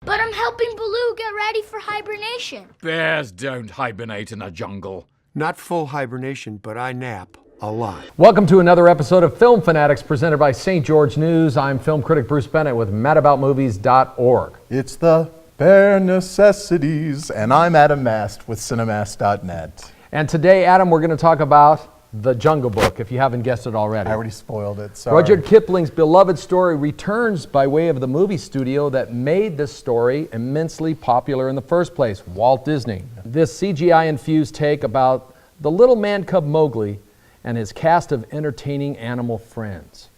But I'm helping Baloo get ready for hibernation. Bears don't hibernate in a jungle. Not full hibernation, but I nap a lot. Welcome to another episode of Film Fanatics presented by St. George News. I'm film critic Bruce Bennett with madaboutmovies.org. It's the bare necessities, and I'm Adam Mast with Cinemast.net. And today, Adam, we're going to talk about The Jungle Book, if you haven't guessed it already. I already spoiled it, sorry. Rudyard Kipling's beloved story returns by way of the movie studio that made this story immensely popular in the first place, Walt Disney. This CGI-infused take about the little man cub Mowgli and his cast of entertaining animal friends.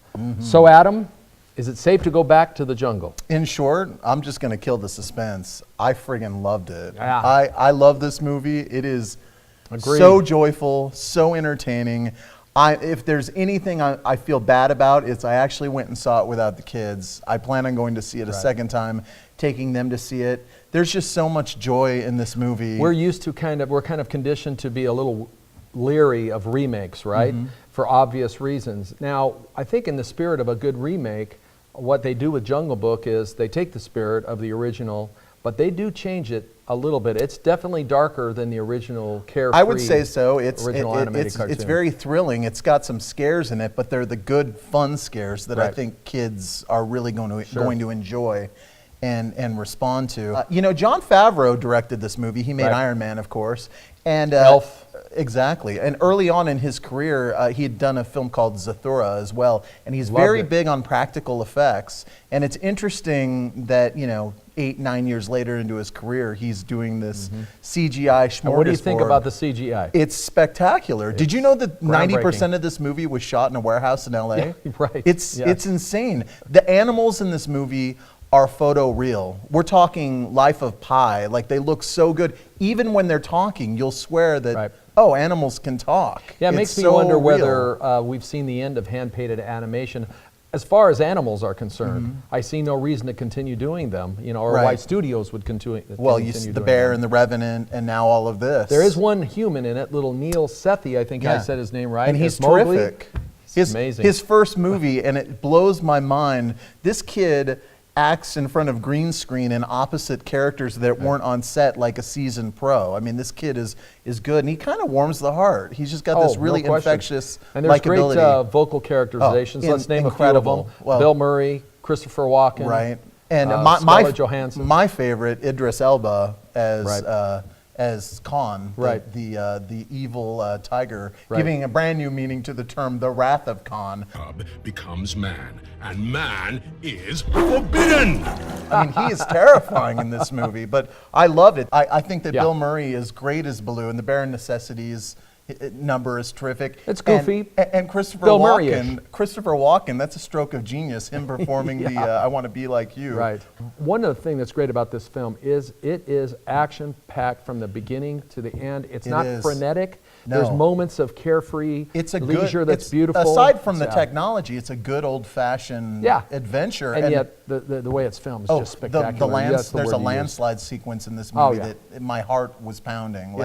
So, Adam, is it safe to go back to the jungle? In short, I'm just going to kill the suspense. I friggin' loved it. Yeah. I love this movie. It is Agreed. so joyful, so entertaining. If there's anything I feel bad about, it's I actually went and saw it without the kids. I plan on going to see it a second time, taking them to see it. There's just so much joy in this movie. We're kind of conditioned to be a little leery of remakes, right? For obvious reasons. Now, I think in the spirit of a good remake, what they do with Jungle Book is they take the spirit of the original, but they do change it a little bit. It's definitely darker than the original carefree. I would say so. It's cartoon. very thrilling. It's got some scares in it, but they're the good, fun scares that I think kids are really going to enjoy and respond to. Jon Favreau directed this movie. He made Iron Man, of course, and Elf. Exactly. And early on in his career, he had done a film called Zathura as well, and he's very big on practical effects. And it's interesting that 8-9 years later into his career, he's doing this CGI smorgasbord. And what do you think about the CGI? It's spectacular. Did you know that 90% of this movie was shot in a warehouse in LA? Yeah, right. It's insane. The animals in this movie are photo real. We're talking Life of Pi. Like, they look so good. Even when they're talking, you'll swear that, oh, animals can talk. Yeah, it makes me wonder whether we've seen the end of hand-painted animation. As far as animals are concerned, I see no reason to continue doing them, or why studios would continue Well, you see the Bear and the Revenant, and now all of this. There is one human in it, little Neil Sethi, I think I said his name right. And he's terrific. It's amazing. His first movie, and it blows my mind, this kid acts in front of green screen in opposite characters that weren't on set like a seasoned pro. I mean, this kid is good, and he kind of warms the heart. He's just got this really infectious likability. And there's great vocal characterizations. Let's name a few of them. Well, Bill Murray, Christopher Walken. Right. And Scarlett Johansson. My favorite, Idris Elba as Khan, the evil tiger, giving a brand new meaning to the term the wrath of Khan. Cub becomes man, and man is forbidden. I mean, he is terrifying in this movie, but I love it. I think that Bill Murray is great as Baloo, and the Bare Necessities number is terrific. It's goofy. And Christopher Walken, that's a stroke of genius, him performing the I Want to Be Like You. Right. One of the things that's great about this film is it is action-packed from the beginning to the end. It's not frenetic. No. There's moments of carefree leisure that's beautiful. Aside from the technology, it's a good old-fashioned adventure. And yet the way it's filmed is just spectacular. There's a landslide sequence in this movie that my heart was pounding.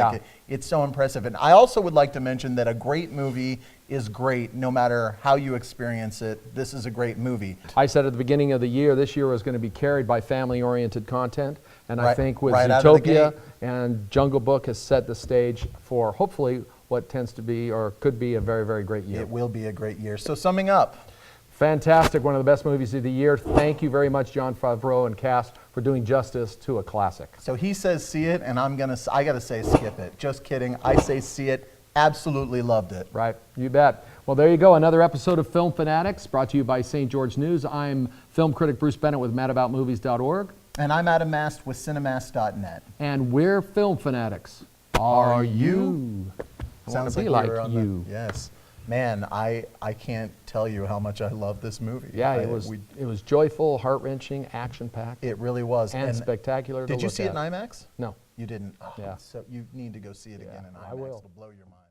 It's so impressive. And I also would like to mention that a great movie is great no matter how you experience it. This is a great movie. I said at the beginning of the year, this year was going to be carried by family-oriented content. And I think with Zootopia and Jungle Book has set the stage for hopefully what tends to be or could be a very, very great year. It will be a great year. So summing up. Fantastic. One of the best movies of the year. Thank you very much, Jon Favreau and cast, for doing justice to a classic. So he says see it, and I got to say skip it. Just kidding. I say see it. Absolutely loved it. Right. You bet. Well, there you go. Another episode of Film Fanatics brought to you by St. George News. I'm film critic Bruce Bennett with madaboutmovies.org. And I'm Adam Mast with Cinemast.net. And we're Film Fanatics. Are you? Sounds like you're on you. Yes. Man, I can't tell you how much I love this movie. Yeah, it was joyful, heart-wrenching, action-packed. It really was. And spectacular to look at. Did you see it in IMAX? No. You didn't? Yeah. So you need to go see it again in IMAX. I will. It'll blow your mind.